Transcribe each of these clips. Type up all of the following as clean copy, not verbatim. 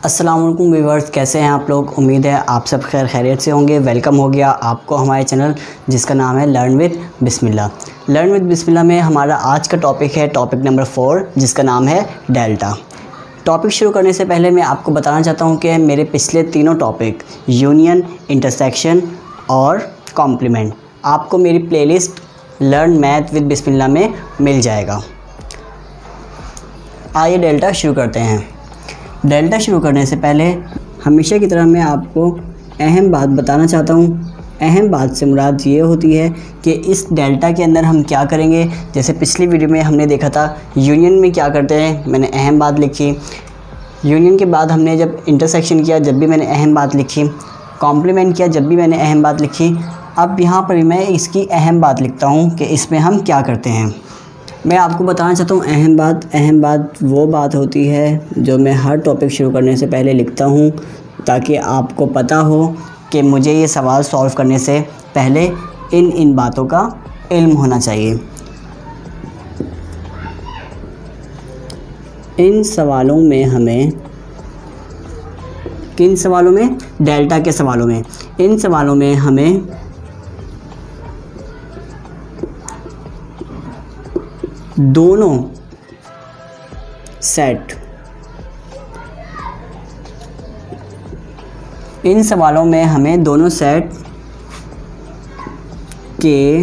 अस्सलाम वालेकुम व्यूअर्स, कैसे हैं आप लोग। उम्मीद है आप सब खैरियत से होंगे। वेलकम हो गया आपको हमारे चैनल जिसका नाम है learn with Bismillah. Learn with Bismillah में हमारा आज का टॉपिक है टॉपिक नंबर 4 जिसका नाम है डेल्टा। टॉपिक शुरू करने से पहले मैं आपको बताना चाहता हूँ कि मेरे पिछले तीनों टॉपिक यूनियन, इंटरसेक्शन और कॉम्प्लीमेंट आपको मेरी playlist learn math with Bismillah में मिल जाएगा। आइए डेल्टा शुरू करते हैं। डेल्टा शुरू करने से पहले हमेशा की तरह मैं आपको अहम बात बताना चाहता हूँ। अहम बात से मुराद ये होती है कि इस डेल्टा के अंदर हम क्या करेंगे। जैसे पिछली वीडियो में हमने देखा था यूनियन में क्या करते हैं, मैंने अहम बात लिखी। यूनियन के बाद हमने जब इंटरसेक्शन किया जब भी मैंने अहम बात लिखी। कॉम्प्लीमेंट किया जब भी मैंने अहम बात लिखी। अब यहाँ पर मैं इसकी अहम बात लिखता हूँ कि इसमें हम क्या करते हैं। मैं आपको बताना चाहता हूँ अहम बात वो बात होती है जो मैं हर टॉपिक शुरू करने से पहले लिखता हूँ ताकि आपको पता हो कि मुझे ये सवाल सॉल्व करने से पहले इन बातों का इल्म होना चाहिए। इन सवालों में हमें किन सवालों में, डेल्टा के सवालों में, इन सवालों में हमें दोनों सेट, इन सवालों में हमें दोनों सेट के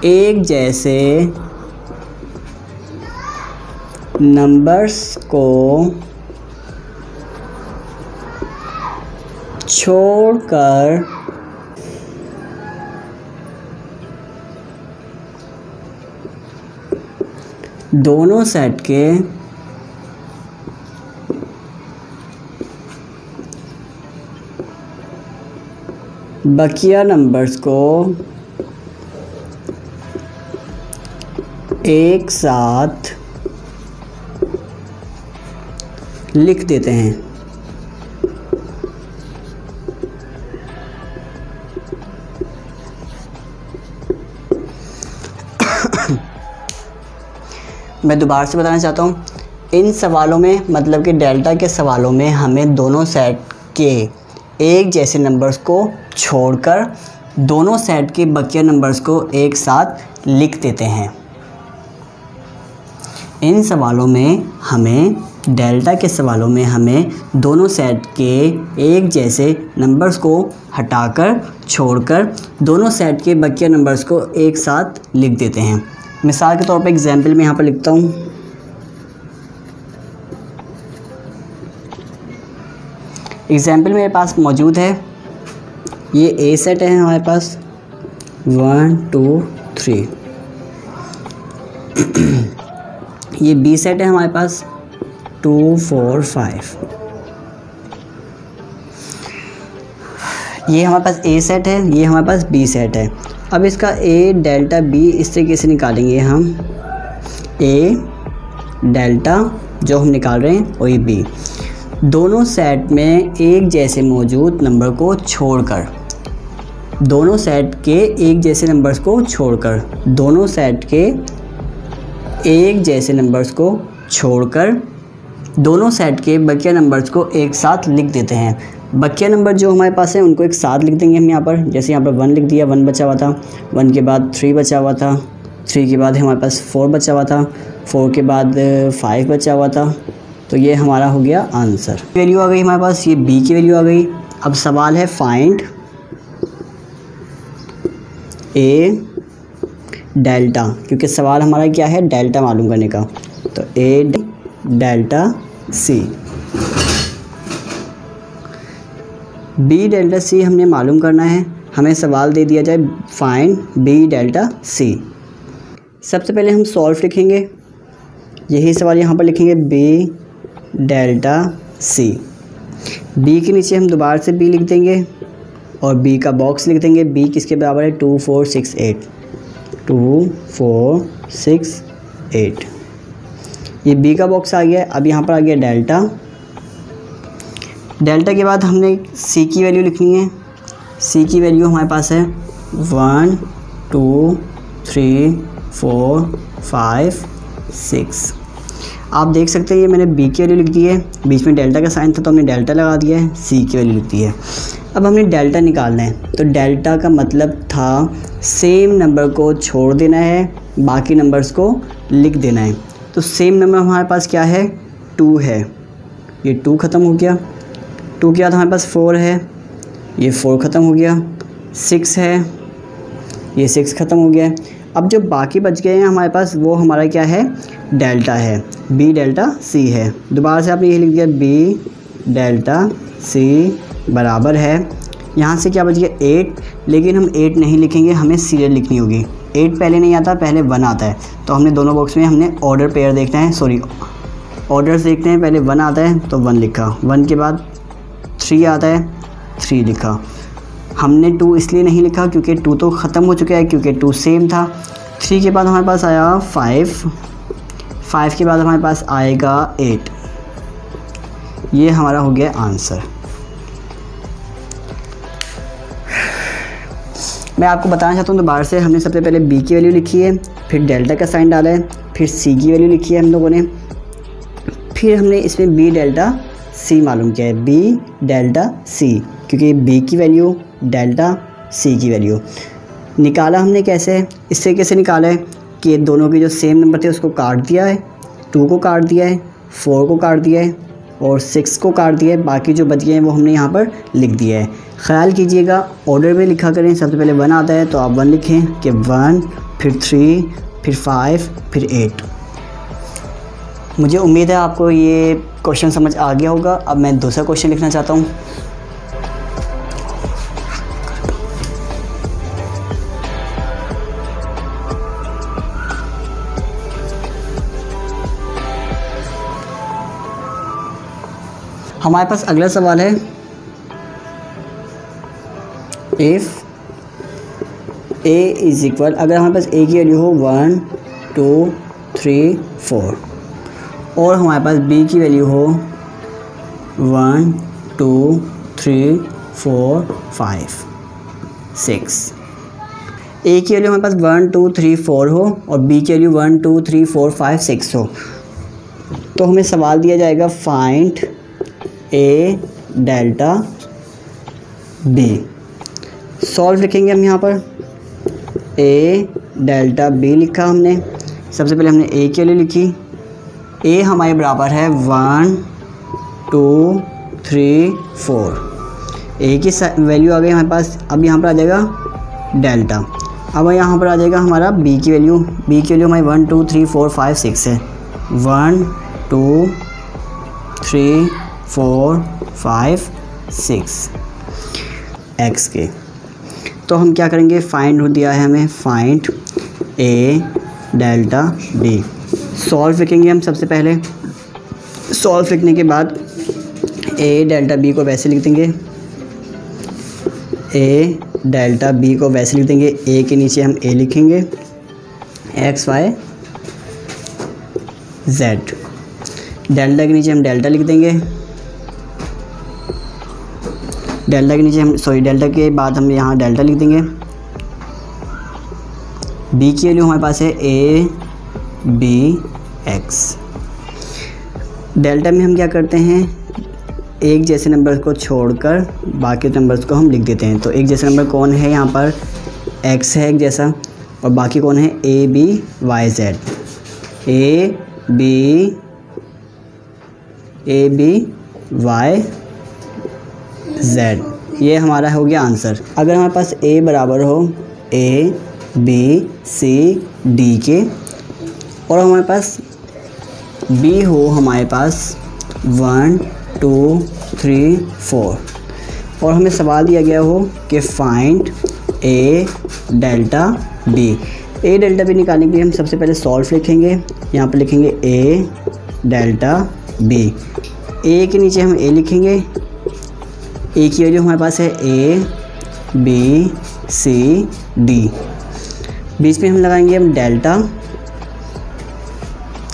एक जैसे नंबर्स को छोड़कर दोनों सेट के बकिया नंबर्स को एक साथ लिख देते हैं। मैं दोबारा से बताना चाहता हूँ, इन सवालों में मतलब कि डेल्टा के सवालों में हमें दोनों सेट के एक जैसे नंबर्स को छोड़कर दोनों सेट के बकिया नंबर्स को एक साथ लिख देते हैं। इन सवालों में हमें, डेल्टा के सवालों में हमें दोनों सेट के एक जैसे नंबर्स को हटाकर छोड़कर दोनों सेट के बकिया नंबर्स को एक साथ लिख देते हैं। मिसाल के तौर पर एग्जाम्पल में यहाँ पर लिखता हूँ। एग्जाम्पल मेरे पास मौजूद है, ये ए सेट है हमारे पास 1 2 3। ये बी सेट है हमारे पास 2 4 5। ये हमारे पास ए सेट है, ये हमारे पास बी सेट है। अब इसका ए डेल्टा बी इस तरीके से निकालेंगे हम। ए डेल्टा जो हम निकाल रहे हैं वही बी, दोनों सेट में एक जैसे मौजूद नंबर को छोड़कर, दोनों सेट के एक जैसे नंबर्स को छोड़कर, दोनों सेट के एक जैसे नंबर्स को छोड़कर दोनों सेट के बकिया नंबर्स को एक साथ लिख देते हैं। बकिया नंबर जो हमारे पास है उनको एक साथ लिख देंगे हम यहाँ पर। जैसे यहाँ पर 1 लिख दिया, 1 बचा हुआ था, 1 के बाद 3 बचा हुआ था, 3 के बाद हमारे पास 4 बचा हुआ था, 4 के बाद 5 बचा हुआ था। तो ये हमारा हो गया आंसर। वैल्यू आ गई हमारे पास, ये बी की वैल्यू आ गई। अब सवाल है फाइंड ए डेल्टा, क्योंकि सवाल हमारा क्या है, डेल्टा मालूम करने का। तो A delta C, B delta C हमने मालूम करना है। हमें सवाल दे दिया जाए फाइंड बी डेल्टा सी। सबसे पहले हम सॉल्व लिखेंगे, यही सवाल यहाँ पर लिखेंगे बी डेल्टा सी। बी के नीचे हम दोबारा से बी लिख देंगे और बी का बॉक्स लिख देंगे। बी किसके बराबर है, 2 4 6 8, 2 4 6 8। ये बी का बॉक्स आ गया। अब यहाँ पर आ गया डेल्टा। डेल्टा के बाद हमने सी की वैल्यू लिखनी है। सी की वैल्यू हमारे पास है 1 2 3 4 5 6। आप देख सकते हैं ये मैंने बी की वैल्यू लिख दी है, बीच में डेल्टा का साइन था तो हमने डेल्टा लगा दिया है, सी की वैल्यू लिख दी है। अब हमने डेल्टा निकालना है, तो डेल्टा का मतलब था सेम नंबर को छोड़ देना है, बाकी नंबर्स को लिख देना है। तो सेम नंबर हमारे पास क्या है, 2 है, ये 2 ख़त्म हो गया। 2 के बाद हमारे पास 4 है, ये 4 ख़त्म हो गया। 6 है, ये 6 ख़त्म हो गया। अब जो बाकी बच गए हैं हमारे पास वो हमारा क्या है, डेल्टा है, बी डेल्टा सी है। दोबारा से आपने ये लिख दिया बी डेल्टा सी बराबर है, यहाँ से क्या बच गया 8, लेकिन हम 8 नहीं लिखेंगे, हमें सीरियल लिखनी होगी। 8 पहले नहीं आता, पहले 1 आता है। तो हमने दोनों बॉक्स में हमने ऑर्डर पेयर देखना है, सॉरी ऑर्डर्स देखते हैं। पहले 1 आता है तो 1 लिखा, 1 के बाद 3 आता है, 3 लिखा। हमने 2 इसलिए नहीं लिखा क्योंकि 2 तो ख़त्म हो चुका है, क्योंकि 2 सेम था। 3 के बाद हमारे पास आया 5, 5 के बाद हमारे पास आएगा 8। ये हमारा हो गया आंसर। मैं आपको बताना चाहता हूँ दोबारा से, हमने सबसे पहले बी की वैल्यू लिखी है, फिर डेल्टा का साइन डाला है, फिर सी की वैल्यू लिखी है हम लोगों ने, फिर हमने इसमें बी डेल्टा सी मालूम किया है, बी डेल्टा सी, क्योंकि बी की वैल्यू डेल्टा सी की वैल्यू निकाला हमने। कैसे, इस तरीके से निकाला है कि दोनों के जो सेम नंबर थे उसको काट दिया है, 2 को काट दिया है, 4 को काट दिया है और 6 को काट दिया है, बाकी जो बच गए हैं वो हमने यहाँ पर लिख दिया है। ख्याल कीजिएगा ऑर्डर में लिखा करें, सबसे पहले 1 आता है तो आप 1 लिखें कि 1, फिर 3, फिर 5, फिर 8। मुझे उम्मीद है आपको ये क्वेश्चन समझ आ गया होगा। अब मैं दूसरा क्वेश्चन लिखना चाहता हूँ। हमारे पास अगला सवाल है, इफ़ a इज़ इक्वल, अगर हमारे पास a की वैल्यू हो 1, 2, 3, 4 और हमारे पास b की वैल्यू हो 1, 2, 3, 4, 5, 6। a की वैल्यू हमारे पास 1, 2, 3, 4 हो और b की वैल्यू 1, 2, 3, 4, 5, 6 हो, तो हमें सवाल दिया जाएगा find a delta b। Solve लिखेंगे हम यहाँ पर, a डेल्टा b लिखा हमने। सबसे पहले हमने a के लिए लिखी, a हमारे बराबर है 1, 2, 3, 4। a की वैल्यू आ गई हमारे पास। अब यहाँ पर आ जाएगा डेल्टा, अब यहाँ पर आ जाएगा हमारा b की वैल्यू। b की वैल्यू हमारी 1, 2, 3, 4, 5, 6 है। 1, 2, 3, 4, 5, 6 x के। तो हम क्या करेंगे, फाइंड हो दिया है हमें, find a delta b। Solve लिखेंगे हम सबसे पहले। सॉल्व लिखने के बाद a डेल्टा b को वैसे लिख देंगे, a डेल्टा b को वैसे लिख देंगे। a के नीचे हम a लिखेंगे, x y z। डेल्टा के नीचे हम डेल्टा लिख देंगे, डेल्टा के नीचे हम डेल्टा के बाद हम यहाँ डेल्टा लिख देंगे। b की वैल्यू हमारे पास है a b x। डेल्टा में हम क्या करते हैं, एक जैसे नंबर को छोड़कर बाकी नंबर्स को हम लिख देते हैं। तो एक जैसा नंबर कौन है, यहाँ पर x है एक जैसा, और बाकी कौन है a b y z। a b y z, ये हमारा हो गया आंसर। अगर हमारे पास a बराबर हो a b c d के और हमारे पास b हो हमारे पास 1, 2, 3, 4 और हमें सवाल दिया गया हो कि find a delta b। a delta b निकालने के लिए हम सबसे पहले सॉल्व लिखेंगे। यहाँ पर लिखेंगे a डेल्टा b। a के नीचे हम a लिखेंगे। a की वैल्यू हमारे पास है a b c d। बीच में हम लगाएंगे हम डेल्टा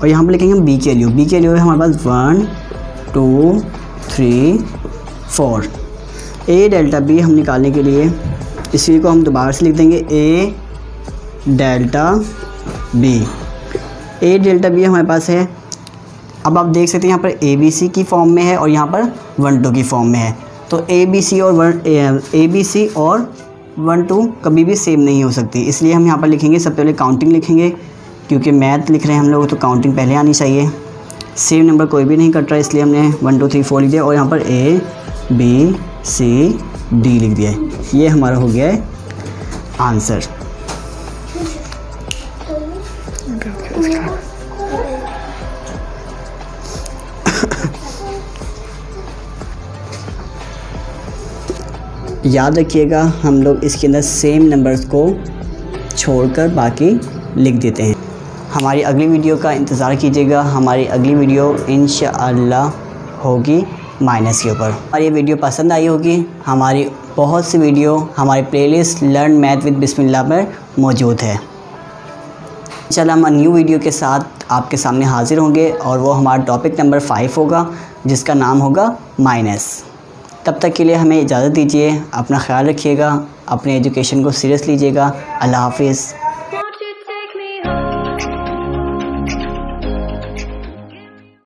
और यहाँ पर लिखेंगे हम b की वैल्यू। b की वैल्यू है हमारे पास 1, 2, 3, 4। a डेल्टा b हम निकालने के लिए इसी को हम दोबारा से लिख देंगे a delta b। a delta b हमारे पास है अब आप देख सकते हैं यहाँ पर ABC की फॉर्म में है और यहाँ पर 1 2 की फॉर्म में है। तो ABC और 1 2 कभी भी सेम नहीं हो सकती, इसलिए हम यहाँ पर लिखेंगे, सबसे पहले काउंटिंग लिखेंगे, क्योंकि मैथ लिख रहे हैं हम लोग तो काउंटिंग पहले आनी चाहिए। सेम नंबर कोई भी नहीं कट रहा है, इसलिए हमने 1 2 3 4 लिख दिया और यहाँ पर A B C D लिख दिया है। ये हमारा हो गया है आंसर। याद रखिएगा, हम लोग इसके अंदर सेम नंबर्स को छोड़कर बाकी लिख देते हैं। हमारी अगली वीडियो का इंतज़ार कीजिएगा। हमारी अगली वीडियो इंशाअल्लाह होगी माइनस के ऊपर। और ये वीडियो पसंद आई होगी। हमारी बहुत सी वीडियो हमारी प्लेलिस्ट लर्न मैथ विद बिस्मिल्लाह पर मौजूद है। इंशाअल्लाह हम न्यू वीडियो के साथ आपके सामने हाज़िर होंगे और वो हमारा टॉपिक नंबर 5 होगा, जिसका नाम होगा माइनस। तब तक के लिए हमें इजाज़त दीजिए। अपना ख्याल रखिएगा, अपने एजुकेशन को सीरियस लीजिएगा। अल्लाह हाफिज़।